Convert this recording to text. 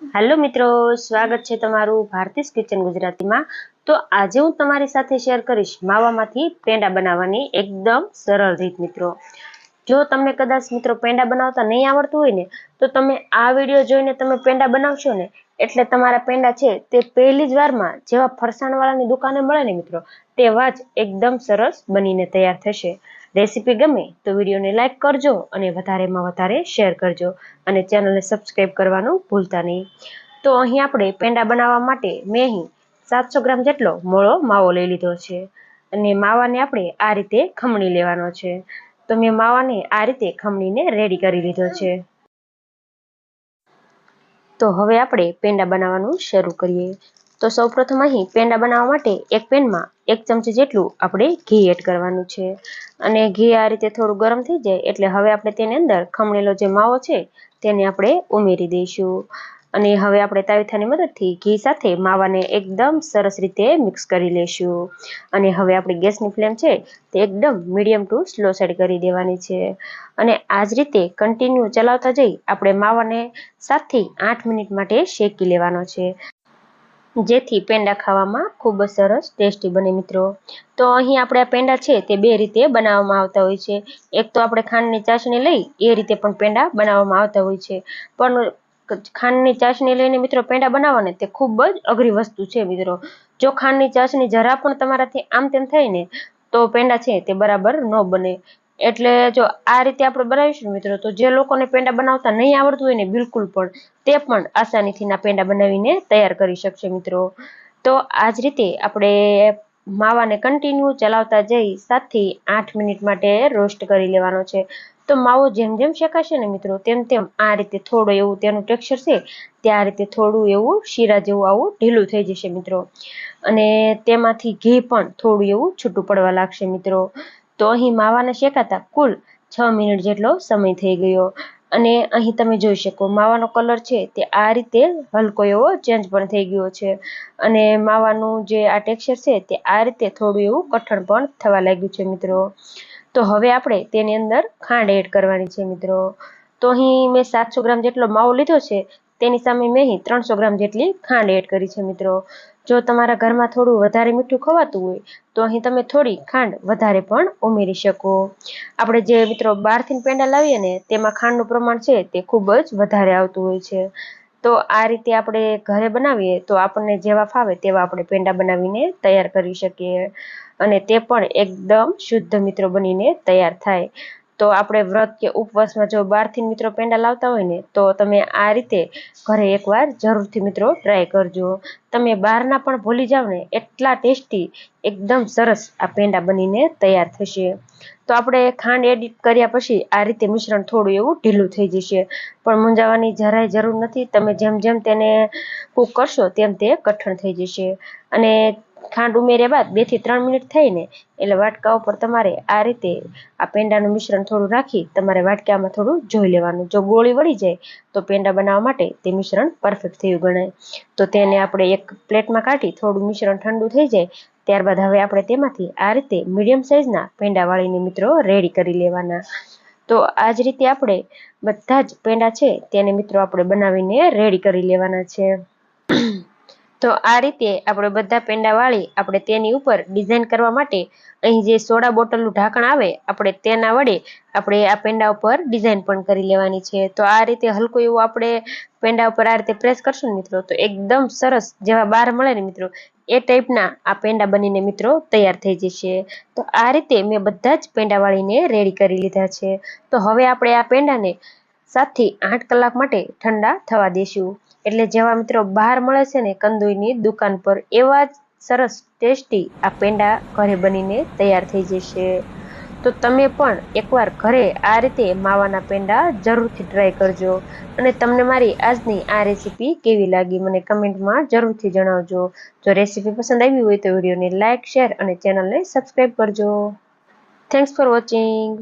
Hello मित्रों, स्वागत है तमारू भारतीय किचन गुजराती में। तो आज हूँ तमारी साथे शेर करीश मावामांथी पेंडा बनाववानी एकदम सरल रीत। मित्रों, जो तमने कदाच मित्रों पेंडा बनावता नहीं आवड़तुं होय ने तो तमे आ विडियो जोईने तमे पेंडा बनावशो ने एटले तमारा पेंडा छे ते पहेली ज वारमां जेवा फरसाणवाळानी दुकाने मळे ने मित्रों तेवा ज एकदम सरस बनीने तैयार थशे। रेसिपी गमे तो विडियो ने लाइक करजो अने वधारेमां वधारे शेर करजो अने चेनल ने सब्सक्राइब करवानुं भूलता नहीं। तो अहीं आपणे पेंडा बनाववा माटे मैं अहीं 700 ग्राम जेटलो मोळो मावो लई लीधो छे अने मावाने आपणे आ रीते खमणी लेवानो छे। तो मैं मावाने आ रीते खमणीने रेडी करी लीधो छे। तो हवे आपणे पेंडा बनाववानुं शरू करीए। तो सौप्रथम अहीं पेंडा बनाववा माटे एक पेन में 1 चमची जेटलुं आपणे घी एड करवानुं छे अने घी आ रीते थोडुं गरम थई जाय एटले हवे आपणे तेनी अंदर खमणेलो जे मावो छे तेने आपणे उमेरी दईशुं अने हवे आपणे तावीथानी मददथी घी साथे मावाने एकदम सरस रीते मिक्स करी लेशुं अने हवे आपणी गैसनी फ्लेम छे ते एकदम मीडियम टू स्लो साइड करी देवानी छे अने आज रीते कन्टिन्यू चलावता जई आपणे मावाने 7 થી 8 मिनिट माटे शेकी लेवानो छे जेथी पेंडा खावामां खूब ज सरस टेस्टी बने। मित्रों, तो अहीं आपणे आ पेंडा छे ते बे रीते बनाववामां आवता होय छे। एक तो आपणे खांडनी चासणी लई ए रीते पण पेंडा बनाववामां आवता होय छे, पण खांडनी चासणी लईने मित्रों पेंडा बनाववा ने ते खूब ज अघरी वस्तु छे। मित्रों, जो खांडनी चासणी जरा पण तमाराथी आम तेम थाय ने तो पेंडा छे ते बराबर न बने। एटले जो आ रीते आपणे बनावीशुं मित्रों तो जे लोकोने पेंडा बनावता नहीं आवडतुं होय ने बिलकुल पण ते पण आसानीथी ना पेंडा बनावीने तैयार करी शकशे। मित्रों, तो आज रीते आपणे मावाने कंटिन्यू चलावता जई 7 થી 8 मिनिट माटे रोस्ट करी लेवानो छे। तो मावो जेम जेम शेकाशे ने मित्रों तेम तेम आ रीते थोडुं एवुं तेनुं टेक्सचर छे ते आ रीते थोडुं एवुं शीरा जेवुं आवुं ढीलुं थई जशे मित्रों अने तेमांथी घी पण थोडुं एवुं छूटुं पड़वा लागशे। मित्रों, तो अहीं मावाने शेकाता कुल 6 मिनिट जेटलो समय थई गयो अने अहीं तमे जोई शको मावानो कलर छे ते आ रीते हलको एवो चेन्ज पण थई गयो छे अने मावानुं जे आ टेक्सचर छे ते आ रीते थोडुं एवुं कठण पण थवा लाग्युं छे। मित्रों, तो हवे आपणे तेनी अंदर खांड एड करवानी छे। मित्रों, तो अहीं मैं 700 ग्राम जेटलो मावो लीधो छे तेनी सामे मैं अहीं 300 ग्राम जेटली खांड एड करी छे। मित्रों, जो तमारा घरमां थोडुं वधारे मीठुं खवातुं होय तो अहीं तमे थोड़ी खांड वधारे पण उमेरी शको। आपणे जे मित्रों बहारथी पेंडा लावीए ने तेमां खांडनुं प्रमाण छे ते खूब ज वधारे आवतुं होय छे। तो आ रीते आपणे घरे बनावीए तो आपणे जेवा फावे तेवा आपणे पेंडा बनावीने तैयार करी शकीए अने ते पण एकदम शुद्ध मित्रों बनीने तैयार थाय। तो आपणे व्रत के उपवासमां जो बहारथी मित्रों पेंडा लावता होय ने तो तमे आ रीते घरे एकवार जरूरथी मित्रों ट्राय करजो। तमे बहारना पण भूली जाव ने एटला टेस्टी एकदम सरस आ पेंडा बनीने तैयार थशे। तो आपणे खांड एड कर्या पछी आ रीते मिश्रण थोडुं एवुं ढीलुं थई जशे पण मूंझावानी જરાય જરૂર નથી। તમે જેમ જેમ તેને કૂક કરશો તેમ તે કઠણ થઈ જશે અને ખાંડ ઉમેર્યા બાદ 2 થી 3 મિનિટ થઈને એટલે વાટકા ઉપર તમારે આ રીતે આ પેંડાનું મિશ્રણ થોડું રાખી તમારે વાટકામાં થોડું જોઈ લેવાનું। જો ગોળી વળી જાય તો પેંડા બનાવવા માટે તે મિશ્રણ પરફેક્ટ થયું ગણાય। તો તેને આપણે એક પ્લેટમાં કાઢી થોડું મિશ્રણ ઠંડુ થઈ જાય ત્યારબાદ હવે આપણે તેમાંથી આ રીતે મીડિયમ સાઇઝના પેંડા વાળીને મિત્રો રેડી કરી લેવાના। તો આ જ રીતે આપણે બધા જ પેંડા છે તેને મિત્રો આપણે બનાવીને રેડી કરી લેવાના છે। તો આ રીતે આપણે બધા પેંડા વાળી આપણે તેની ઉપર ડિઝાઇન કરવા માટે અહીં જે સોડા બોટલનું ઢાંકણ આવે આપણે તેના વડે આપણે આ પેંડા ઉપર ડિઝાઇન પણ કરી લેવાની છે। તો આ રીતે હલકું એવું આપણે પેંડા ઉપર આ રીતે પ્રેસ કરશું ને મિત્રો તો એકદમ સરસ જેવા બહાર મળે ને મિત્રો એ ટાઈપના આ પેંડા બનીને મિત્રો તૈયાર થઈ જશે। તો આ રીતે મેં બધા જ પેંડા વાળીને રેડી કરી લીધા છે। તો હવે આપણે આ પેંડાને 7 થી 8 કલાક માટે ઠંડા થવા દેશું। એટલે જેવા મિત્રો બહાર મળે છે ને કંદોઈની દુકાન પર એવા જ સરસ ટેસ્ટી આ પેંડા ઘરે બનીને તૈયાર થઈ જશે। તો તમે પણ એકવાર ઘરે આ રીતે માવાના પેંડા જરૂરથી ટ્રાય કરજો અને તમને મારી આજની આ રેસીપી કેવી લાગી મને કમેન્ટમાં જરૂરથી જણાવજો। જો રેસીપી પસંદ આવી હોય તો વિડીયોને લાઇક શેર અને ચેનલને સબસ્ક્રાઈબ કરજો। Thanks for watching.